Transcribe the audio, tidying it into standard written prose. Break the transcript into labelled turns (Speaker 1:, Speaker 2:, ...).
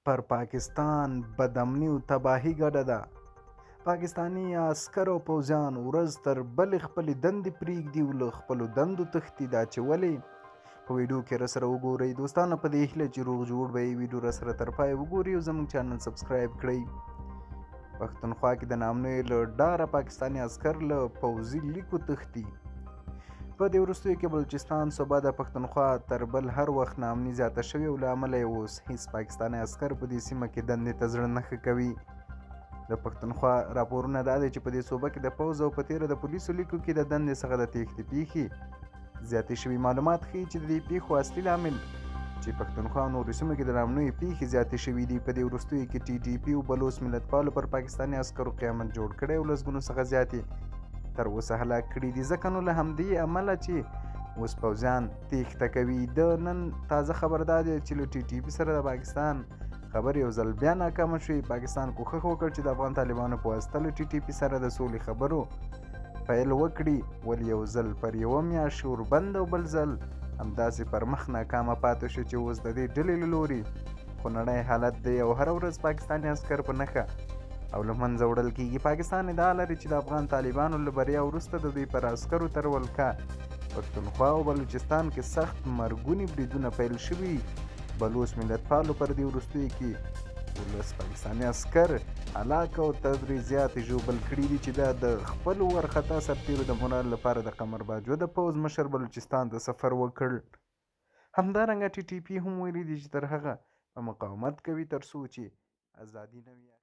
Speaker 1: پر پاکستان بدامني او تباهي ګډه ده. پاکستاني عسکر او پوځیان ورځ تر بلې خپلې دندې پرېږدي او له خپلو دندو تښتي. دا چې ولې په ویډیو کې راسره وګورئ. دوستانو په دې هیله چې روغ جوړ به یې ویډیو راسره تر پایه وګورئ او زموږ چینل سبسکرایب کړئ. پښتونخوا کې د نامنیو له ډاره پاکستاني عسکر له پوځي لیکو تښتي. په دې وروستیو کې بلوچستان صوبه د پښتونخوا تر بل هر وخت نامني زیاته شوې او له امله یې اوس هیڅ پاکستاني عسکر په دې سیمه کې دندې ته زړه نه ښه کوي. د پښتونخوا راپورونه دا دی چې په دې صوبه کې د پوځ او په تیره د پولیسو لیکو کې د دندې څخه د تېښتې پیښې زیاتې شوي. معلومات ښیي چې د دې پیښو اصلي لامل چې پښتونخوا او نورو سیمو کې د نامنیو پیښې زیاتې شوي دي. په دې وروستیو کې ټي ټي پي او بلوچ ملتپالو پر پاکستاني عسکرو قیامت جوړ کړی او لسګونو څخه زیاتې تر اوسه هلاک کړي دي. ځکه نو له همدې امله چې اوس پوځیان تېښته کوي. د نن تازه خبر دا دی چې له ټي ټي پي سره د پاکستان خبرې یو ځل بیا ناکامه شوې. پاکستان کوښښ وکړ چې د افغان طالبانو په واسطه له ټي ټي پي سره د سولې خبرو پیل وکړي، ولې یو ځل پر یوه میاشت شوربند او بل ځل همداسې پر مخ ناکامه پاتې شو چې اوس د دې ډلې له لوري خونړی حالت دی او هره ورځ پاکستاني عسکر په نښه او له منځه وړل کېږي. پاکستان ادعا لري چې د افغان طالبانو له بریا وروسته د دوی پر عسکرو تر ولکه پښتونخوا او بلوچستان کې سخت مرګوني بریدونه پیل شوي. بلوچ ملتپالو پر دې وروستیو کې 12 پاکستاني عسکر هلاک او تدریجات ژوبل کړي دي چې دا د خپلو وارخطا سرتیرو د مورال لپاره د قمر باجوه د پوځ مشر بلوچستان ته سفر وکړ. همدارنګه ټي ټي پي هم ویلي دي چې تر هغه به مقاومت کوي تر څو چې ازادي نه وي.